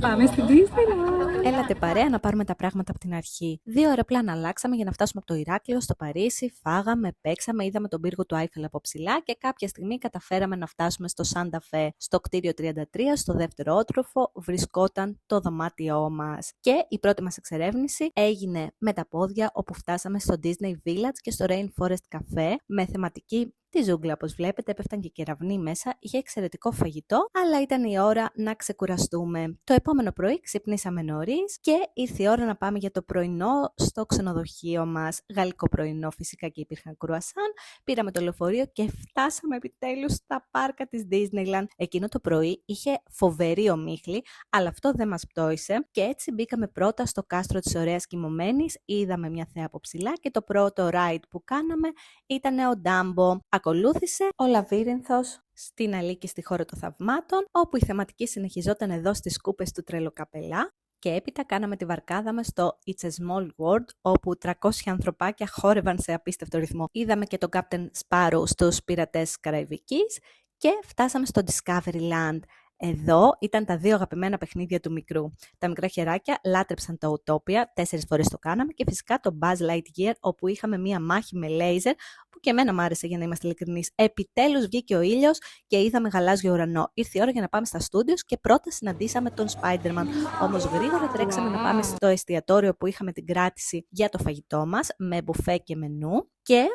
Πάμε στην Disneyland. Έλατε παρέα να πάρουμε τα πράγματα από την αρχή. 2 αεροπλάνα αλλάξαμε για να φτάσουμε από το Ηράκλειο στο Παρίσι, φάγαμε, παίξαμε, είδαμε τον πύργο του Άιφελ από ψηλά και κάποια στιγμή καταφέραμε να φτάσουμε στο Σάντα Φε. Στο κτίριο 33, στο δεύτερο όροφο, βρισκόταν το δωμάτιό μας. Και η πρώτη μας εξερεύνηση έγινε με τα πόδια, όπου φτάσαμε στο Disney Village και στο Rainforest Cafe με θεματική τη ζούγκλα, όπως βλέπετε, έπεφταν και κεραυνοί μέσα, είχε εξαιρετικό φαγητό, αλλά ήταν η ώρα να ξεκουραστούμε. Το επόμενο πρωί ξυπνήσαμε νωρίς και ήρθε η ώρα να πάμε για το πρωινό στο ξενοδοχείο μας. Γαλλικό πρωινό φυσικά και υπήρχαν κρουασάν, πήραμε το λεωφορείο και φτάσαμε επιτέλους στα πάρκα της Disneyland. Εκείνο το πρωί είχε φοβερή ομίχλη, αλλά αυτό δεν μας πτώησε και έτσι μπήκαμε πρώτα στο κάστρο της Ωραίας Κοιμωμένης, είδαμε μια θέα από ψηλά και το πρώτο ride που κάναμε ήταν ο Dumbo. Ακολούθησε ο Λαβύρινθος στην Αλίκη στη χώρα των θαυμάτων, όπου η θεματική συνεχιζόταν εδώ στις κούπες του Τρελοκαπελά. Και έπειτα κάναμε τη βαρκάδα μας στο It's a Small World, όπου 300 ανθρωπάκια χόρευαν σε απίστευτο ρυθμό. Είδαμε και τον Captain Sparrow στους πειρατές Καραϊβικής και φτάσαμε στο Discoveryland. Εδώ ήταν τα 2 αγαπημένα παιχνίδια του μικρού. Τα μικρά χεράκια λάτρεψαν το Utopia, 4 φορές το κάναμε και φυσικά το Buzz Lightyear, όπου είχαμε μία μάχη με λέιζερ, που και εμένα μ' άρεσε για να είμαστε ειλικρινείς. Επιτέλους βγήκε ο ήλιος και είδαμε γαλάζιο ουρανό. Ήρθε η ώρα για να πάμε στα στούντιος και πρώτα συναντήσαμε τον Spider-Man. Όμως γρήγορα τρέξαμε να πάμε στο εστιατόριο που είχαμε την κράτηση για το φαγητό μας, με μπουφέ και μενού και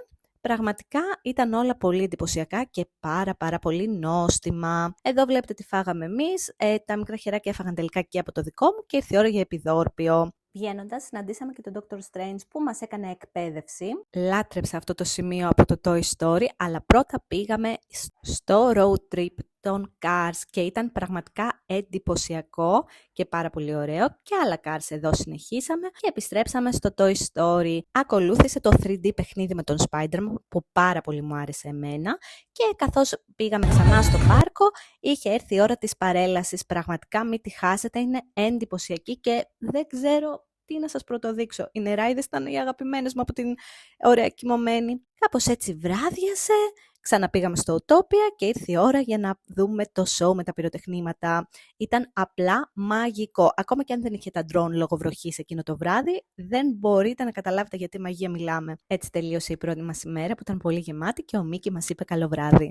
πραγματικά ήταν όλα πολύ εντυπωσιακά και πάρα πολύ νόστιμα. Εδώ βλέπετε τι φάγαμε εμείς. Τα μικρά χεράκια έφαγαν τελικά και από το δικό μου και ήρθε η ώρα για επιδόρπιο. Βγαίνοντας, συναντήσαμε και τον Dr. Strange που μας έκανε εκπαίδευση. Λάτρεψα αυτό το σημείο από το Toy Story, αλλά πρώτα πήγαμε στο road trip των Cars και ήταν πραγματικά εντυπωσιακό και πάρα πολύ ωραίο. Και άλλα Cars εδώ συνεχίσαμε και επιστρέψαμε στο Toy Story. Ακολούθησε το 3D παιχνίδι με τον Spider-Man που πάρα πολύ μου άρεσε εμένα και καθώς πήγαμε ξανά στο πάρκο είχε έρθει η ώρα της παρέλασης. Πραγματικά μην τη χάσετε, είναι εντυπωσιακή και δεν ξέρω τι να σας πρωτοδείξω. Οι νεράιδες ήταν οι αγαπημένες μου από την Ωραία Κοιμωμένη. Κάπως έτσι βράδιασε. Ξαναπήγαμε στο Utopia και ήρθε η ώρα για να δούμε το show με τα πυροτεχνήματα. Ήταν απλά μαγικό. Ακόμα και αν δεν είχε τα drone λόγω βροχής εκείνο το βράδυ, δεν μπορείτε να καταλάβετε γιατί μαγεία μιλάμε. Έτσι τελείωσε η πρώτη μας ημέρα που ήταν πολύ γεμάτη και ο Μίκη μας είπε καλό βράδυ.